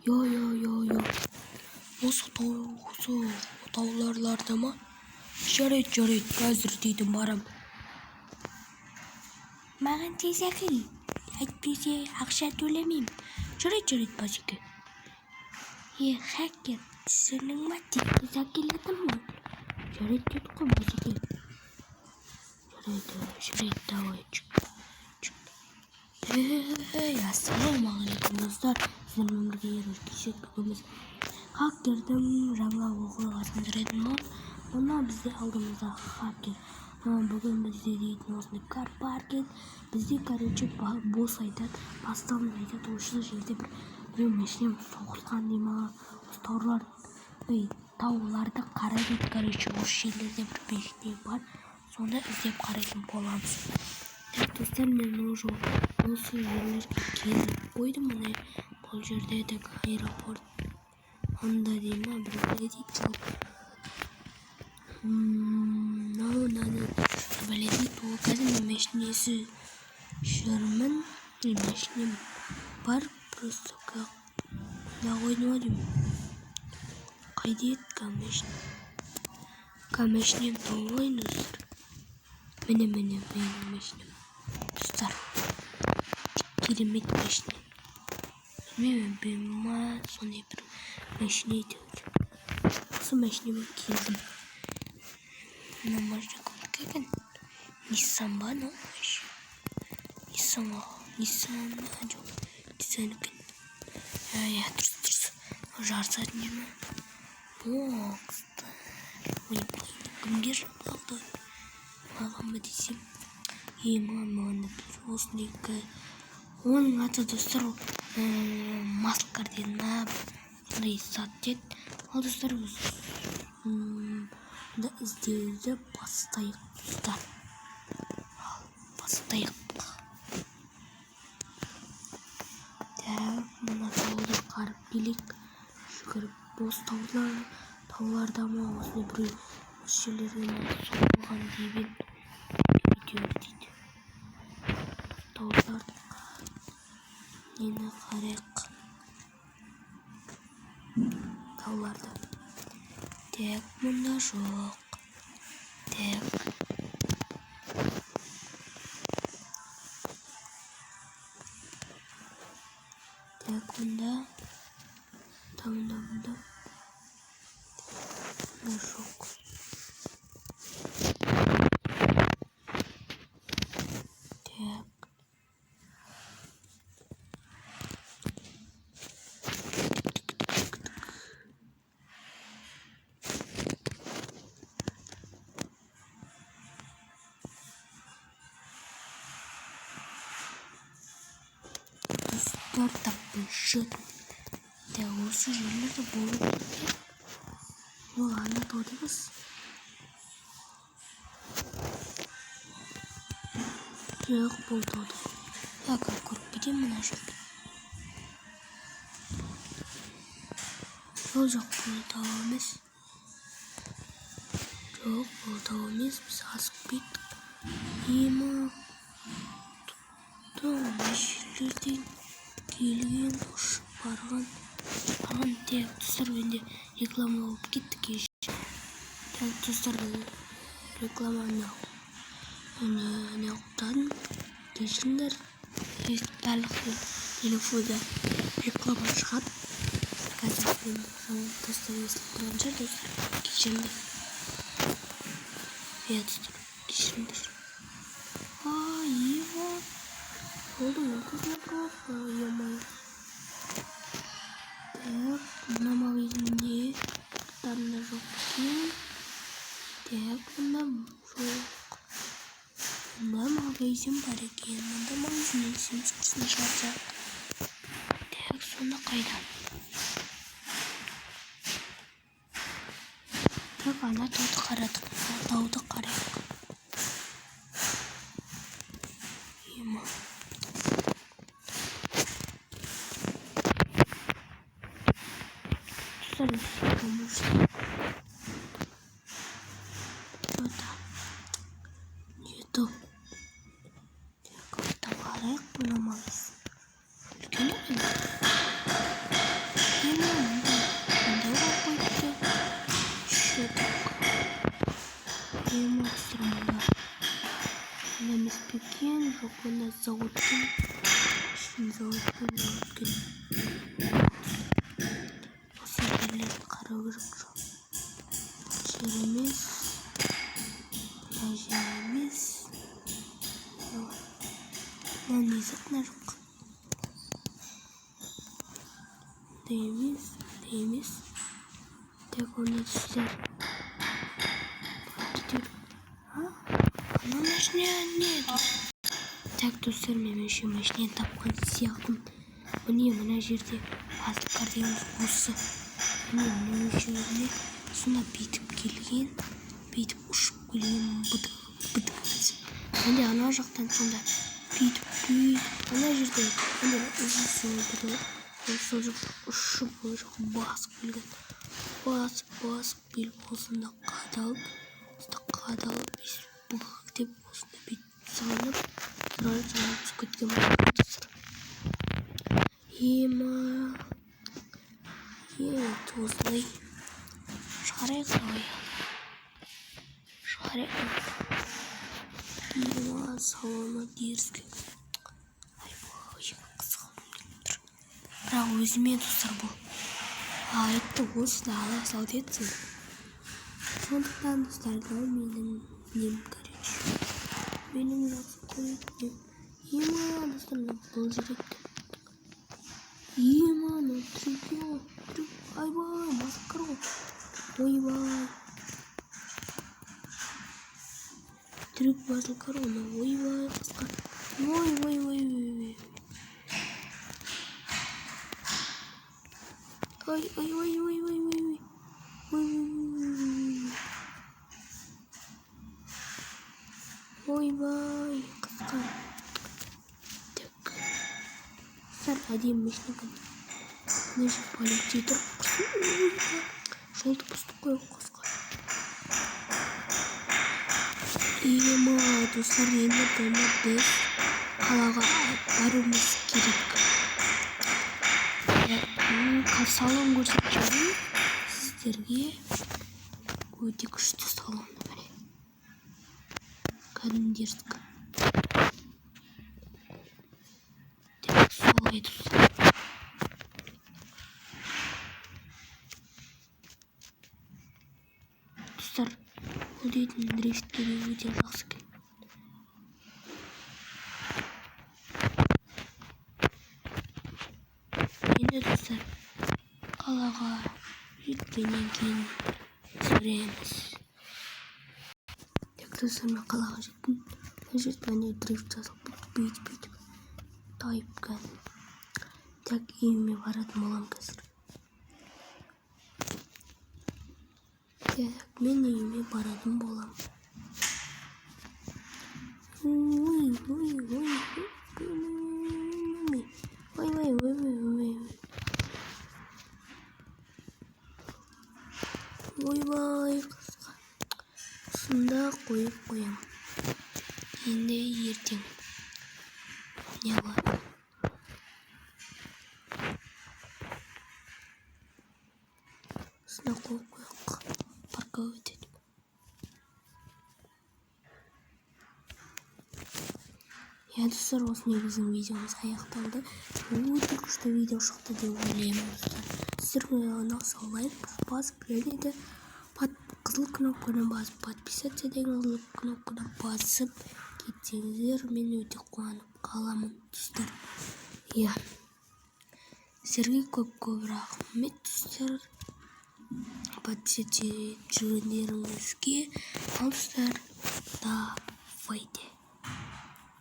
Yo. Осы тауларларда ма? Жарайды, қазір дейтін барам. Маған тез әкел. Әйтпесе ақша төлемеймін. Жарайды, базеке. Хакер, сенің ма тез әкелетін ма? Жарайды деді ғой базеке. Жарайды, давай, чүк. Ассалаумағалейкум достар. Сіздермен бірге еркешек бүгініміз хакердің жаңа оқиғасын түсіретін болды. Мына бізде алдымызда хакер. Бүгін бізде дейтін осындай кар бар екен. Бізде босс айтады, бастығымыз айтады, осы жерде бір машинем соғылған дей ма? Осы тауларды қара дейді, осы жерлерде бір машина бар. Соны іздеп қарайтын боламыз. Достар, мен уже осы жерлерге келіп қойдым. Міне бұл жерде аэропорт. Онда дей ма, бір дейді жоқ. Біледі, ол қазір машинесі жүрмін. Машинем бар, просто қойдым деймін. Қайда еді машинем толғайын достар. Міне менің машинем. Достар, керемет машина. Білмеймін ма, сондай бір машина еді. Осы машинамен келдім. Мына машина кімдікі екен? Ниссан ба, мынау машина? Ниссан ба, жоқ. Ниссан екен. Дұрыс. Жарысатын жер ма? Ой, кімге жабылды? Маған ба десем? Маған да бір осындай. Оның аты достар маскар деді ма? Сондай зат деді. Ал достар, іздеуді бастайық достар. Мына тауды қарып келейік. Жүгіріп, бос тауларда ма, осындай бір осы жерлерде соғылған дейбен видео дейді. Тауларды нені қарайық. Тауларды. Мұнда жоқ. Мұнда. Мұнда жоқ. Tapışı. Осы жерлерде болып кеткен. Ол ана таудыңыз. Жоқ, бұл тауда. Көріп кетем мына жерде. Жоқ, бұл тау емес. Біз асып кеттік. Мына жерлерден келген ұшып барған достар, менде реклама болып кетті кеше. Достар, рекламаны неғылтадым. Кешіңдер, барлық телефонда реклама шығады. Қазір мен достар естіп тұрған жер достар. Кешіңдер. Достар, кешіңдер. Oldu mu? Yamayı. Buna magazinde tane yok ki. Bunda yok. Bunda magazin var ki. Bunda magazin için çıksın şarja. Sonra kayda. Ana tavda karadık. Tavda karadık. Нету. Как-то гарек поломалась. жоқ ана зауыттың зауыттың осы жерлерді қарау керек жоқ. Жер емес, жер емес. Мына заттар жоқ. Дейміз. Так оны сіздер. Ана машина не? Так достар, мен машинаны тапқан сияқтымын. Мына жерде азлыққар дегеніміз осы. Мына жерде сонда бүйтіп келген, бүйтіп ұшып келген быдық. Енді ана жақтан сонда бүйтіп ана жерде сол жақта ұшып ол жаққа басып келген. Басып келіп осында қадалып бүктеп осында бүйтіп салынып түсіп кеткен болады. Осылай шығарайық. Салоны дерзкий. Бірақ өзіме достар бұл. Айтты осыны ала сал детсің. Сондықтан достар, менің нем короче. Менің жақсы қойып. Достар, бұл жүректі. Трюк. Айбай, масқар ғой. Ойбай. Трюк басылқар оны. Ойбай, масқар. Ой. Ойбай, қысқа. Так. Сар әдем мешінген. Неше полицей тұр. Жолды бұстық қой қысқа. Достар, енді біз қалаға баруымыз керек. Салон көрсетемін сіздерге. Өте күшті салон. Кәдімдердік. Так, солай достар. Достар, бұл дейтін дрифтке өте жақсы екен. Енді достар, қалаға жеткеннен кейін сөреміз. Так достар, мен қалаға жеттім. Мен жерде дрифт жасап бүйтіп тайып кәдім. Так, үйіме баратын болам қазір. Так, мен үйіме баратын болам. Ойбай, қысқа. Сонда қойып қоям. Енді ертең не болады? Сонда қойып қояқ. Парқа өтеді. Достар, осындай біздің видеомыз аяқталды. Өте күшті видео шықты деп ойлаймын достар. Сіздерге ұнаса лайк басып, және де қызыл кнопканы басып, подписаться деген қызыл кнопканы басып кетсеңіздер, мен өте қуанып қаламын достар. Сіздерге көп рахмет достар. Подписаться жүргендеріңізге. Достар, давайте.